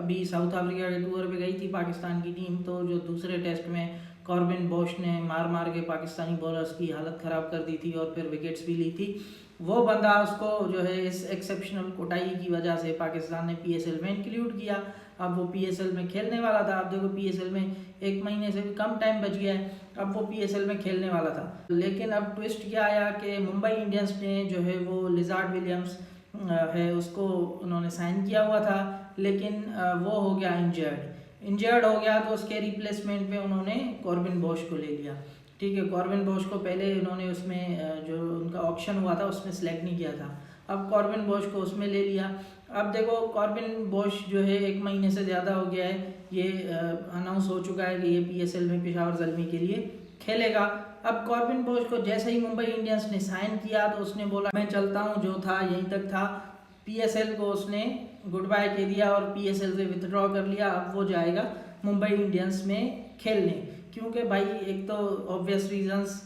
अभी south Africa के tour पे गई थी पाकिस्तान की टीम, तो जो दूसरे टेस्ट में कॉर्बिन बॉश ने मार मार के पाकिस्तानी बॉलर्स की हालत ख़राब कर दी थी और फिर विकेट्स भी ली थी। वो बंदा उसको जो है इस एक्सेप्शनल कोटाई की वजह से पाकिस्तान ने पीएसएल में इंक्लूड किया। अब वो पीएसएल में खेलने वाला था। अब देखो पीएसएल में 1 महीने से भी कम टाइम बच गया है, अब वो पीएसएल में खेलने वाला था। लेकिन अब ट्विस्ट क्या आया कि मुंबई इंडियंस ने जो है वो लिजार्ड विलियम्स है उसको उन्होंने साइन किया हुआ था, लेकिन वो हो गया इंजर्ड हो गया, तो उसके रिप्लेसमेंट में उन्होंने कॉर्बिन बॉश को ले लिया। ठीक है, कॉर्बिन बॉश को पहले उन्होंने उसमें जो उनका ऑप्शन हुआ था उसमें सेलेक्ट नहीं किया था, अब कॉर्बिन बॉश को उसमें ले लिया। अब देखो कॉर्बिन बॉश जो है 1 महीने से ज़्यादा हो गया है, ये अनाउंस हो चुका है कि ये पीएसएल में पेशावर ज़ल्मी के लिए खेलेगा। अब कॉर्बिन बॉश को जैसे ही मुंबई इंडियंस ने साइन किया तो उसने बोला मैं चलता हूँ, जो था यहीं तक था। पीएसएल को उसने गुड बाय कह दिया और पीएसएल से विथड्रॉ कर लिया। अब वो जाएगा मुंबई इंडियंस में खेलने, क्योंकि भाई एक तो ऑब्वियस रीजंस,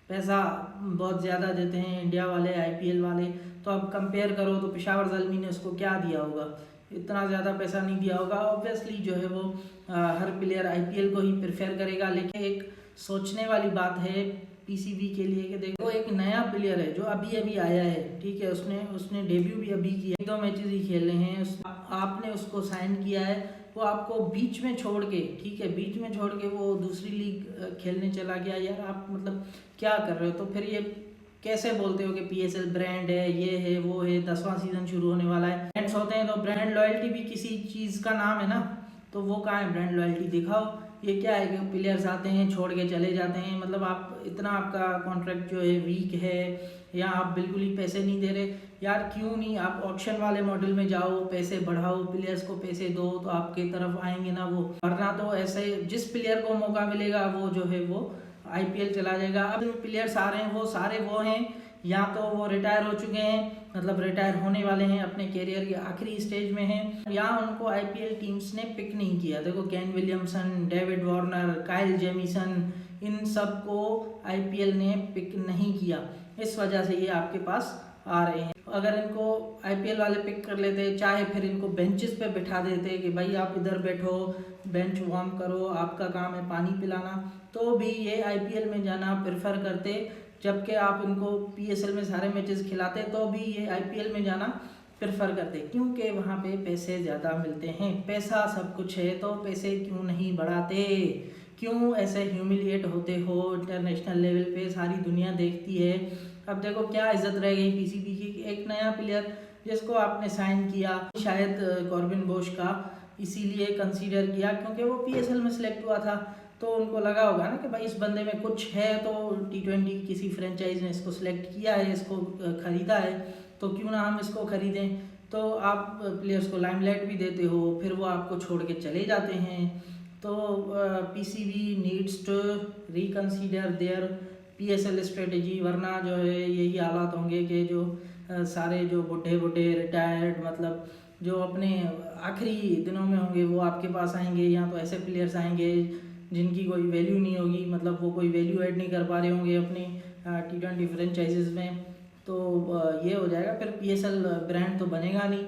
पैसा बहुत ज़्यादा देते हैं इंडिया वाले आईपीएल वाले। तो अब कंपेयर करो तो पेशावर ज़ल्मी ने उसको क्या दिया होगा, इतना ज़्यादा पैसा नहीं दिया होगा। ऑब्वियसली जो है वो हर प्लेयर आईपीएल को ही प्रेफर करेगा। लेकिन एक सोचने वाली बात है पीसीबी के लिए कि देखो एक नया प्लेयर है जो अभी अभी आया है, ठीक है, उसने डेब्यू भी अभी किया, 2 मैचेस ही खेले हैं, आपने उसको साइन किया है, वो आपको बीच में छोड़ के, ठीक है, बीच में छोड़ के वो दूसरी लीग खेलने चला गया। यार आप मतलब क्या कर रहे हो? तो फिर ये कैसे बोलते हो कि पीएसएल ब्रांड है, ये है वो है, 10वां सीजन शुरू होने वाला है। ब्रांड्स होते हैं तो ब्रांड लॉयल्टी भी किसी चीज़ का नाम है ना, तो वो कहाँ है ब्रांड लॉयल्टी? दिखाओ। ये क्या है कि प्लेयर्स आते हैं छोड़ के चले जाते हैं, मतलब आप इतना आपका कॉन्ट्रैक्ट जो है वीक है या आप बिल्कुल ही पैसे नहीं दे रहे। यार क्यों नहीं आप ऑप्शन वाले मॉडल में जाओ, पैसे बढ़ाओ, प्लेयर्स को पैसे दो तो आपके तरफ आएंगे ना वो, वरना तो ऐसे जिस प्लेयर को मौका मिलेगा वो जो है वो आईपीएल चला जाएगा। अब प्लेयर्स आ रहे हैं वो सारे वो हैं या तो वो रिटायर हो चुके हैं, मतलब रिटायर होने वाले हैं, अपने कैरियर के आखिरी स्टेज में हैं, या उनको आईपीएल टीम्स ने पिक नहीं किया। देखो Kane Williamson, David Warner, Kyle Jamieson, इन सब को आईपीएल ने पिक नहीं किया, इस वजह से ये आपके पास आ रहे हैं। अगर इनको आईपीएल वाले पिक कर लेते, चाहे फिर इनको बेंचेस पे बिठा देते कि भाई आप इधर बैठो, बेंच वार्म करो, आपका काम है पानी पिलाना, तो भी ये आईपीएल में जाना प्रेफर करते। जबकि आप इनको पीएसएल में सारे मैचेस खिलाते तो भी ये आईपीएल में जाना प्रेफर करते, क्योंकि वहाँ पे पैसे ज़्यादा मिलते हैं। पैसा सब कुछ है तो पैसे क्यों नहीं बढ़ाते? क्यों ऐसे ह्यूमिलिएट होते हो इंटरनेशनल लेवल पे? सारी दुनिया देखती है। अब देखो क्या इज्जत रह गई पीसीबी की, एक नया प्लेयर जिसको आपने साइन किया, शायद कॉर्बिन बॉश का इसीलिए कंसीडर किया क्योंकि वो पीएसएल में सिलेक्ट हुआ था, तो उनको लगा होगा ना कि भाई इस बंदे में कुछ है, तो T20 किसी फ्रेंचाइज ने इसको सिलेक्ट किया है, इसको ख़रीदा है, तो क्यों ना हम इसको ख़रीदें। तो आप प्लेयर्स को लाइमलाइट भी देते हो, फिर वो आपको छोड़ के चले जाते हैं। तो PCB needs to reconsider their PSL strategy, वरना जो है यही हालात होंगे कि जो सारे जो बूढ़े रिटायर्ड, मतलब जो अपने आखिरी दिनों में होंगे वो आपके पास आएंगे, या तो ऐसे प्लेयर्स आएंगे जिनकी कोई वैल्यू नहीं होगी, मतलब वो कोई वैल्यू ऐड नहीं कर पा रहे होंगे अपनी T20 फ्रेंचाइजेस में, तो ये हो जाएगा, फिर पीएसएल ब्रांड तो बनेगा नहीं।